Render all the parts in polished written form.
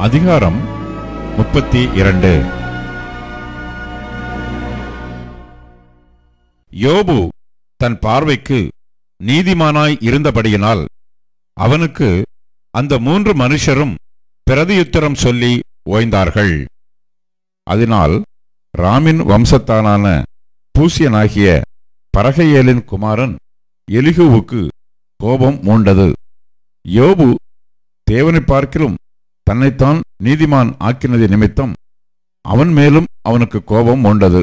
அதிகாரம் 32. யோபு தன் பார்வைக்கு நீதிமானாய் இருந்தபடியினால் அவனுக்கு அந்த 3 மனுஷரும் பிரதியுத்தரம் சொல்லி ஓய்ந்தார்கள். அதனால் ராமின் வம்சத்தானான பூசியனாகிய பரகையேலின் குமாரன் எலிகூவுக்கு கோபம் மூண்டது. யோபு தேவனை பார்க்கிலும் தன்னைத்தான் நீதிமான் ஆக்கினது நிமித்தம் அவன் மேலும் அவனுக்கு கோபம் மூண்டது.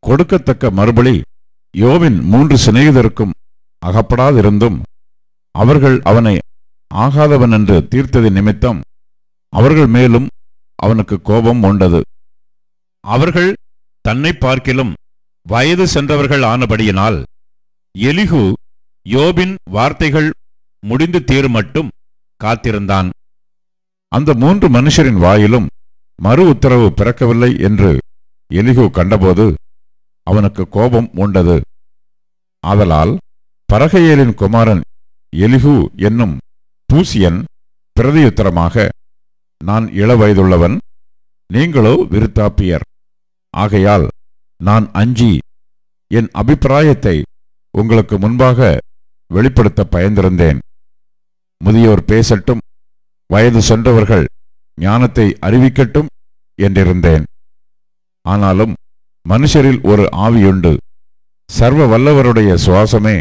கொடுக்கத்தக்க மறுபடி யோபின் 3 சிநேகிதருக்கும் அகப்படாதிருந்தும் அவர்கள் அவனை ஆகாதவன் என்று தீர்த்தது நிமித்தம் அவர்கள் மேலும் அவனுக்கு கோபம் மூண்டது. அவர்கள் தன்னை பார்க்கிலும் வயது சென்றவர்கள் ஆனபடியினால் எலிகூ யோபின் வார்த்தைகள் முடிந்து தீரும் மட்டும் காத்திருந்தான். அந்த 3 மனுஷரின் வாயிலும் மறு உத்தரவு பிறக்கவில்லை என்று எலிகூ கண்டபோது அவனுக்கு கோபம் மூண்டது. ஆதலால் பரகையேலின் குமாரன் எலிகூ என்னும் பூசியன் பிரதியுத்தரமாக, நான் இளவயதுள்ளவன், நீங்களோ விருத்தாப்பியர். ஆகையால் நான் அஞ்சி என் அபிப்பிராயத்தை உங்களுக்கு முன்பாக வெளிப்படுத்த பயந்திருந்தேன். முதியோர் பேசட்டும், வயது சென்றவர்கள் ஞானத்தை அறிவிக்கட்டும் என்றிருந்தேன். ஆனாலும் மனுஷரில் ஒரு ஆவியுண்டு, சர்வ வல்லவருடைய சுவாசமே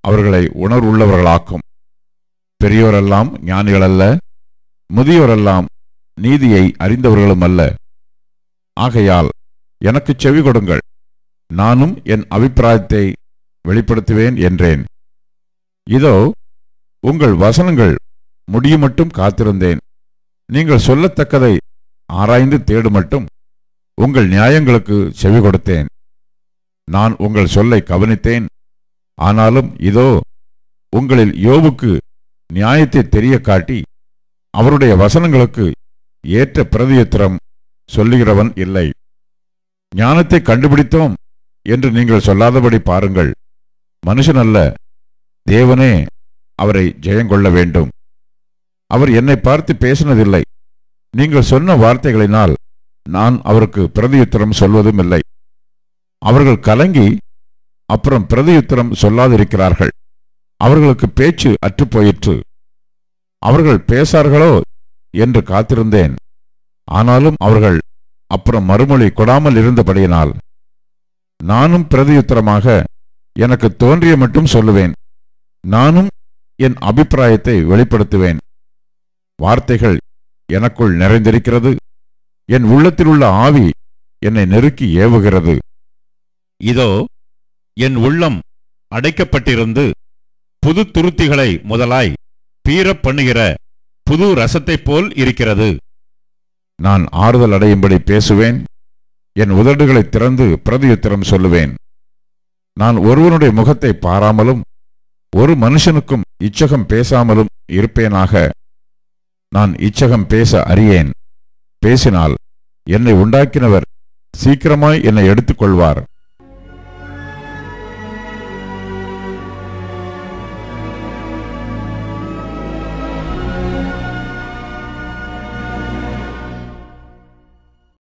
அவர்களை உணர்வுள்ளவர்களாக்கும். பெரியோரெல்லாம் ஞானிகளல்ல, முதியோரெல்லாம் நீதியை அறிந்தவர்களும் அல்ல. ஆகையால் எனக்கு செவி கொடுங்கள், நானும் என் அபிப்பிராயத்தை வெளிப்படுத்துவேன் என்றேன். இதோ உங்கள் வசனங்கள் முடியுமட்டும் காத்திருந்தேன். நீங்கள் சொல்லத்தக்கதை ஆராய்ந்து தேடுமட்டும் உங்கள் நியாயங்களுக்கு செவி கொடுத்தேன். நான் உங்கள் சொல்லை கவனித்தேன். ஆனாலும் இதோ உங்களில் யோபுக்கு நியாயத்தை தெரிய காட்டி அவருடைய வசனங்களுக்கு ஏற்ற பிரதியுத்தரம் சொல்லுகிறவன் இல்லை. ஞானத்தை கண்டுபிடித்தோம் என்று நீங்கள் சொல்லாதபடி பாருங்கள். மனுஷனல்ல, தேவனே அவரை ஜெயங்கொள்ள வேண்டும். அவர் என்னை பார்த்து பேசினதில்லை. நீங்கள் சொன்ன வார்த்தைகளினால் நான் அவருக்கு பிரதியுத்தரம் சொல்வதும் இல்லை. அவர்கள் கலங்கி அப்புறம் பிரதியுத்தரம் சொல்லாதிருக்கிறார்கள். அவர்களுக்கு பேச்சு அற்றுப்போயிற்று. அவர்கள் பேசார்களோ என்று காத்திருந்தேன். ஆனாலும் அவர்கள் அப்புறம் மறுமொழி கொடாமல் இருந்தபடியினால் நானும் பிரதியுத்தரமாக எனக்கு தோன்றிய மட்டும் சொல்லுவேன். நானும் என் அபிப்பிராயத்தை வெளிப்படுத்துவேன். வார்த்தைகள் எனக்குள் நிறைந்திருக்கிறது. என் உள்ளத்தில் உள்ள ஆவி என்னை நெருக்கி ஏவுகிறது. இதோ என் உள்ளம் அடைக்கப்பட்டிருந்து புது துருத்திகளை முதலாய் பீரப் பண்ணுகிற புது ரசத்தைப் போல் இருக்கிறது. நான் ஆறுதல் அடையும்படி பேசுவேன். என் உதடுகளை திறந்து பிரதியுத்தரம் சொல்லுவேன். நான் ஒருவனுடைய முகத்தை பாராமலும் ஒரு மனுஷனுக்கும் இச்சகம் பேசாமலும் இருப்பேனாக. நான் இச்சகம் பேச அறியேன். பேசினால் என்னை உண்டாக்கினவர் சீக்கிரமாய் என்னை எடுத்துக்கொள்வார்.